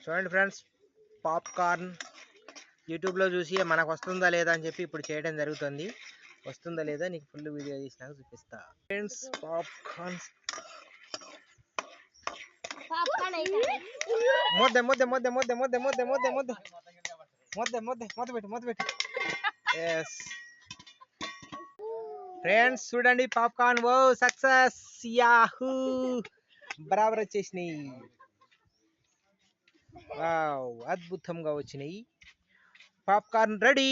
చూడండి friends, popcorn యూట్యూబ్లో చూసి మనకు వస్తుందా లేదా అని చెప్పి ఇప్పుడు చేయడం జరుగుతుంది. వస్తుందా లేదా నీకు ఫుల్ వీడియో తీసినాక చూపిస్తా ఫ్రెండ్స్. పాప్కార్న్ ముద్ద ముద్ద ముద్ద ముద్ద ముద్ద ముద్ద ముద్ద ముద్ద ముద్ద ముద్ద మూత పెట్టు మూత పెట్టు. ఎస్ ఫ్రెండ్స్ చూడండి, పాప్కార్న్ ఓ సక్సెస్, యాహూ బరాబర్ వచ్చేసినాయి. వావ్ అద్భుతంగా వచ్చినాయి. Popcorn ready.